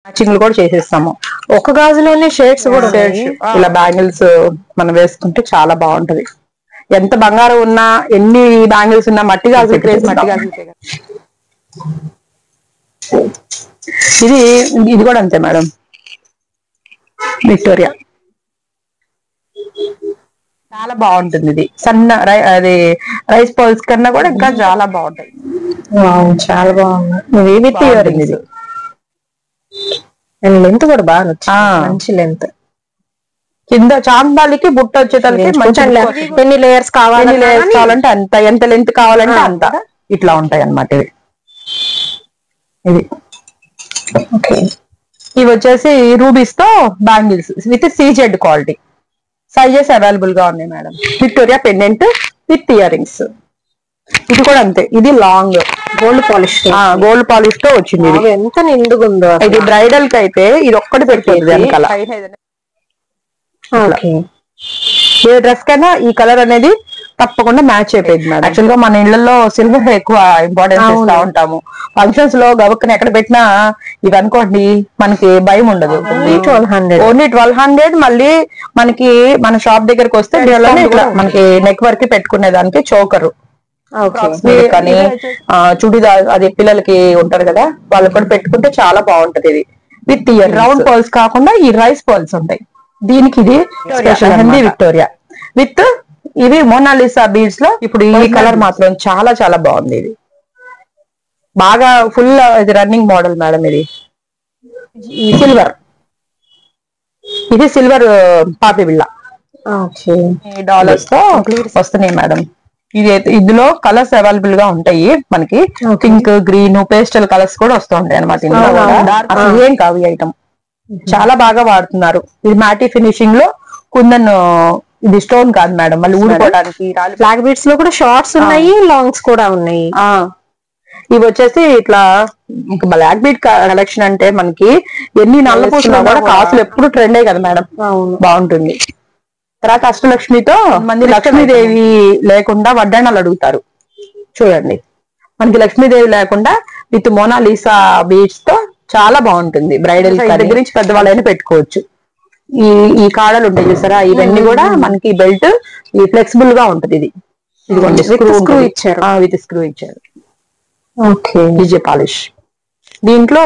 మ్యాచింగ్లు కూడా చేసేస్తాము. ఒక గాజులోనే షేడ్స్ కూడా షేడ్స్ ఇలా బ్యాంగిల్స్ మనం వేసుకుంటే చాలా బాగుంటది. ఎంత బంగారం ఉన్నా ఎన్ని బ్యాంగిల్స్ ఉన్నా మట్టి గాజులు ఇది కూడా అంతే మేడం. విక్టోరియా చాలా బాగుంటుంది. ఇది సన్న అది రైస్ పర్ల్స్ కన్నా కూడా ఇంకా చాలా బాగుంటాయి. చాలా బాగుంది. విత్ ఇయర్ రింగ్స్ లెంత్ కూడా బాగా వచ్చింది. మంచి లెంత్. కింద చాందాలికి బుట్ట వచ్చేతలకి మంచి ఎన్ని లేయర్స్ కావాలంటే అంత, ఎంత లెంత్ కావాలంటే అంత ఇట్లా ఉంటాయి అన్నమాట. ఇది ఓకే. ఇవి వచ్చేసి రూబీస్ తో bangles with CZ quality. Sizes available గా ఉన్నాయి madam. Victoria pendant with ear rings. ఇది కూడా అంతే. ఇది లాంగ్ గోల్డ్ పాలిష్ తో వచ్చింది. ఇది ఎంత నిండుగుందో. ఇది బ్రైడల్ కి అయితే ఇది ఒక్కటి పెట్టుకుంది వెనకాల. ఏ డ్రెస్ కైనా ఈ కలర్ అనేది తప్పకుండా మ్యాచ్ అయిపోయింది మేడం. యాక్చువల్ గా మన ఇళ్లలో సిల్వర్ ఎక్కువ ఇంపార్టెన్స్ ఇస్తా ఉంటాము. ఫంక్షన్స్ లో గబక్కన ఎక్కడ పెట్టినా ఇవి అనుకోండి మనకి భయం ఉండదు. ఓన్లీ 1200. మళ్ళీ మనకి మన షాప్ దగ్గరకు వస్తే మనకి నెక్ వర్క్ పెట్టుకునే దానికి చోకరు కానీ చుడిదార్ అది పిల్లలకి ఉంటారు కదా వాళ్ళు కూడా పెట్టుకుంటే చాలా బాగుంటది. ఇది విత్ ఇయర్ రౌండ్ పర్ల్స్ కాకుండా ఈ రైస్ పర్ల్స్ ఉంటాయి. దీనికి ఇది స్పెషల్ హిందీ విక్టోరియా విత్ ఇవి మోనాలిసా బీడ్స్ లో. ఇప్పుడు ఈ కలర్ మాత్రం చాలా చాలా బాగుంది. ఇది బాగా ఫుల్ ఇది రన్నింగ్ మోడల్ మేడం. ఇది సిల్వర్. ఇది సిల్వర్ పాపి బిళ్ళ డాలర్స్ తో వస్తున్నాయి మేడం. ఇది ఇందులో కలర్స్ అవైలబుల్ గా ఉంటాయి మనకి. పింక్, గ్రీన్, పేస్టల్ కలర్స్ కూడా వస్తూ ఉంటాయి అనమాట. అసలు ఏం కావు ఈ ఐటమ్. చాలా బాగా వాడుతున్నారు. ఇది మ్యాటీ ఫినిషింగ్ లో కుందన్. ఇది స్టోన్ కాదు మేడం, మళ్ళీ ఊడిపోవడానికి. బ్లాక్ బీడ్స్ లో కూడా షార్ట్స్ ఉన్నాయి, లాంగ్స్ కూడా ఉన్నాయి. ఇవి వచ్చేసి ఇట్లా బ్లాక్ బీడ్ కలెక్షన్ అంటే మనకి ఎన్ని నల్ల పూసినా కూడా కాసులు ఎప్పుడు ట్రెండే కదా మేడం. బాగుంటుంది. తర్వాత అష్టలక్ష్మితో మంది లక్ష్మీదేవి లేకుండా వడ్డాణాలు అడుగుతారు చూడండి. మనకి లక్ష్మీదేవి లేకుండా విత్ మోనాలిసా బీడ్స్ తో చాలా బాగుంటుంది. బ్రైడల్ దగ్గర నుంచి పెద్దవాళ్ళైనా పెట్టుకోవచ్చు. ఈ కాడలు ఉంటాయి చూసారా, ఇవన్నీ కూడా మనకి బెల్ట్ ఫ్లెక్సిబుల్ గా ఉంటది. ఇది ఇదిగోండి స్క్రూ ఇచ్చారు. విత్ స్క్రూ ఇచ్చారు. ఓకే. విజయ్ పాలిష్. దీంట్లో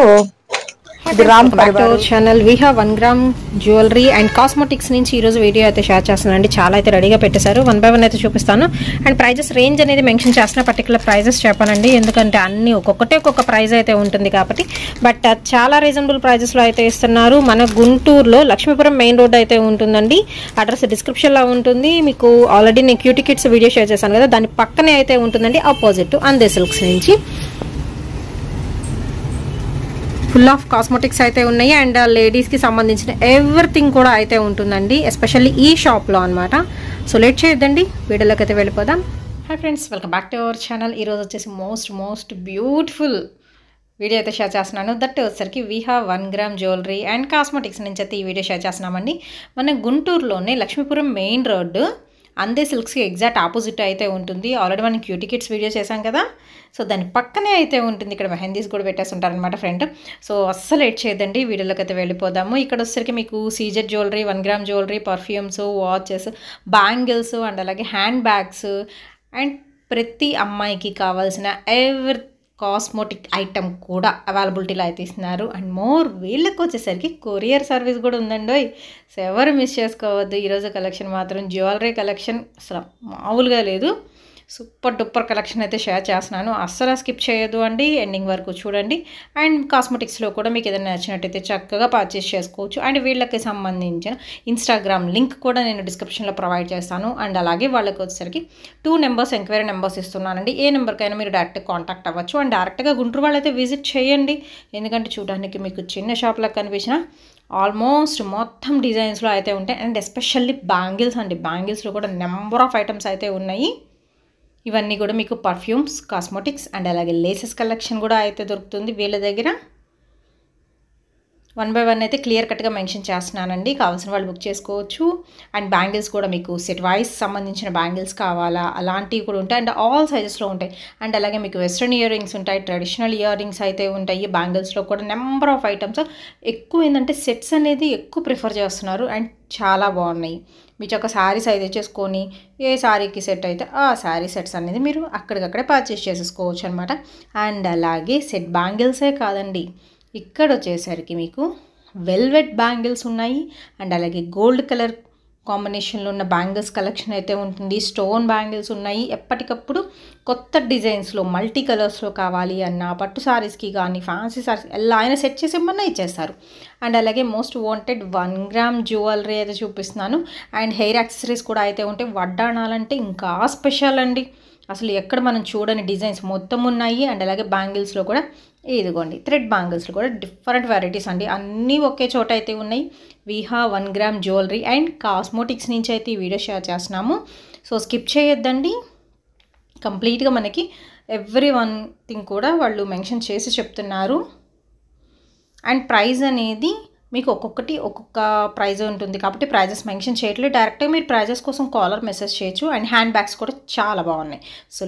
channel we have 1 gram jewellery and cosmetics నుంచి ఈ రోజు వీడియో అయితే షేర్ చేస్తున్నాను అండి. చాలా అయితే రెడీగా పెట్టేశారు. 1 by 1 అయితే చూపిస్తాను. అండ్ ప్రైజెస్ రేంజ్ అనేది మెన్షన్ చేస్తున్న పర్టికులర్ ప్రైజెస్ చెప్పానండి, ఎందుకంటే అన్ని ఒక్కొక్క ప్రైజ్ అయితే ఉంటుంది కాబట్టి. బట్ చాలా రీజనబుల్ ప్రైజెస్ లో అయితే ఇస్తున్నారు. మన గుంటూరులో లక్ష్మీపురం మెయిన్ రోడ్ అయితే ఉంటుందండి. అడ్రస్ డిస్క్రిప్షన్ లో ఉంటుంది. మీకు ఆల్రెడీ నేను క్యూటీ కిడ్స్ వీడియో షేర్ చేశాను కదా, దాని పక్కనే అయితే ఉంటుందండి. ఆపోజిట్ అందే సిల్క్స్ నుంచి ఫుల్ ఆఫ్ కాస్మెటిక్స్ అయితే ఉన్నాయి. అండ్ లేడీస్కి సంబంధించిన ఎవ్రీథింగ్ కూడా అయితే ఉంటుందండి, ఎస్పెషల్లీ ఈ షాప్లో అనమాట. సో లేట్ చేయొద్దండి, వీడియోలోకి అయితే వెళ్ళిపోదాం. Hi friends, welcome back to our channel. ఈరోజు వచ్చేసి మోస్ట్ బ్యూటిఫుల్ వీడియో అయితే షేర్ చేస్తున్నాను. దట్ వచ్చేసరికి we have 1 gram jewellery and cosmetics నుంచి అయితే ఈ వీడియో షేర్ చేస్తున్నామండి. మన గుంటూరులోనే లక్ష్మీపురం మెయిన్ రోడ్డు అందే సిల్క్స్కి ఎగ్జాక్ట్ ఆపోజిట్ అయితే ఉంటుంది. ఆల్రెడీ మనం క్యూటీ కిడ్స్ వీడియో చేశాం కదా, సో దాని పక్కనే అయితే ఉంటుంది. ఇక్కడ మెహందీస్ కూడా పెట్టేస్తుంటారనమాట ఫ్రెండ్. సో అస్సలు లేట్ చేయదండి, వీడియోలోకి అయితే వెళ్ళిపోదాము. ఇక్కడ వచ్చేసరికి మీకు CZ jewellery, 1 gram jewellery, perfumes, watches, bangles and అలాగే హ్యాండ్ బ్యాగ్స్ అండ్ ప్రతి అమ్మాయికి కావాల్సిన ఎవరి కాస్మెటిక్ ఐటమ్ కూడా అవైలబిలిటీలో అయితే ఇస్తున్నారు. అండ్ మోర్ వీళ్ళకి వచ్చేసరికి కొరియర్ సర్వీస్ కూడా ఉందండి. సో ఎవరు మిస్ చేసుకోవద్దు. ఈరోజు కలెక్షన్ మాత్రం జ్యువెలరీ కలెక్షన్ అసలు మామూలుగా లేదు. సూపర్ డూపర్ కలెక్షన్ అయితే షేర్ చేస్తున్నాను, అస్సలు స్కిప్ చేయొద్దు అండి, ఎండింగ్ వరకు చూడండి. అండ్ కాస్మెటిక్స్లో కూడా మీకు ఏదైనా నచ్చినట్టయితే చక్కగా పర్చేస్ చేసుకోవచ్చు. అండ్ వీళ్ళకి సంబంధించిన ఇన్స్టాగ్రామ్ లింక్ కూడా నేను డిస్క్రిప్షన్లో ప్రొవైడ్ చేస్తాను. అండ్ అలాగే వాళ్ళకి వచ్చేసరికి 2 నెంబర్స్ ఎంక్వైరీ నెంబర్స్ ఇస్తున్నానండి. ఏ నెంబర్కైనా మీరు డైరెక్ట్ కాంటాక్ట్ అవ్వచ్చు. అండ్ డైరెక్ట్గా గుంటూరు వాళ్ళైతే విజిట్ చేయండి, ఎందుకంటే చూడడానికి మీకు చిన్న షాప్లో కనిపించిన ఆల్మోస్ట్ మొత్తం డిజైన్స్లో అయితే ఉంటాయి. అండ్ ఎస్పెషల్లీ బ్యాంగిల్స్ అండి, బ్యాంగిల్స్లో కూడా నెంబర్ ఆఫ్ ఐటమ్స్ అయితే ఉన్నాయి. ఇవన్నీ కూడా మీకు పర్ఫ్యూమ్స్, కాస్మెటిక్స్ అండ్ అలాగే లేసెస్ కలెక్షన్ కూడా అయితే దొరుకుతుంది వీళ్ళ దగ్గర. 1 బై 1 అయితే క్లియర్ కట్గా మెన్షన్ చేస్తున్నానండి. కావాల్సిన వాళ్ళు బుక్ చేసుకోవచ్చు. అండ్ బ్యాంగిల్స్ కూడా మీకు సెట్ వైస్ సంబంధించిన బ్యాంగిల్స్ కావాలా అలాంటివి కూడా ఉంటాయి. అండ్ ఆల్ సైజెస్లో ఉంటాయి. అండ్ అలాగే మీకు వెస్ట్రన్ ఇయర్ రింగ్స్ ఉంటాయి, ట్రెడిషనల్ ఇయర్ రింగ్స్ అయితే ఉంటాయి. బ్యాంగిల్స్లో కూడా నెంబర్ ఆఫ్ ఐటమ్స్ ఎక్కువ ఏంటంటే సెట్స్ అనేది ఎక్కువ ప్రిఫర్ చేస్తున్నారు అండ్ చాలా బాగున్నాయి. మీకు ఒక శారీ సైజ్ చేసుకొని ఏ శారీకి సెట్ అయితే ఆ శారీ సెట్స్ అనేది మీరు అక్కడికక్కడే పర్చేస్ చేసేసుకోవచ్చు అనమాట. అండ్ అలాగే సెట్ బ్యాంగిల్సే కాదండి, ఇక్కడ వచ్చేసరికి మీకు వెల్వెట్ బ్యాంగిల్స్ ఉన్నాయి. అండ్ అలాగే గోల్డ్ కలర్ కాంబినేషన్లో ఉన్న బ్యాంగిల్స్ కలెక్షన్ అయితే ఉంటుంది. స్టోన్ బ్యాంగిల్స్ ఉన్నాయి. ఎప్పటికప్పుడు కొత్త డిజైన్స్లో మల్టీ కలర్స్లో కావాలి అన్న పట్టు శారీస్కి కానీ ఫ్యాన్సీ శారీస్ ఎలా అయినా సెట్ చేసి ఏమన్నా ఇచ్చేస్తారు. అండ్ అలాగే మోస్ట్ వాంటెడ్ 1 గ్రామ్ జ్యువెలరీ అయితే చూపిస్తున్నాను. అండ్ హెయిర్ యాక్సెసరీస్ కూడా అయితే ఉంటాయి. వడ్డాణాలంటే ఇంకా స్పెషల్ అండి, అసలు ఎక్కడ మనం చూడని డిజైన్స్ మొత్తం ఉన్నాయి. అండ్ అలాగే బ్యాంగిల్స్లో కూడా ఇదిగోండి థ్రెడ్ బ్యాంగిల్స్లో కూడా డిఫరెంట్ వెరైటీస్ అండి, అన్నీ ఒకే చోట అయితే ఉన్నాయి. Viha 1 gram jewellery and cosmetics నుంచి అయితే ఈ వీడియో షేర్ చేస్తున్నాము. సో స్కిప్ చేయొద్దండి. కంప్లీట్గా మనకి ఎవ్రీ వన్ థింగ్ కూడా వాళ్ళు మెన్షన్ చేసి చెప్తున్నారు. అండ్ ప్రైస్ అనేది మీకు ఒక్కొక్కటి ఒక్కొక్క ప్రైజ్ ఉంటుంది కాబట్టి ప్రైజెస్ మెన్షన్ చేయట్లేదు. డైరెక్ట్గా మీరు ప్రైజెస్ కోసం కాలర్ మెసేజ్ చేయొచ్చు. అండ్ హ్యాండ్ బ్యాగ్స్ కూడా చాలా బాగున్నాయి. సో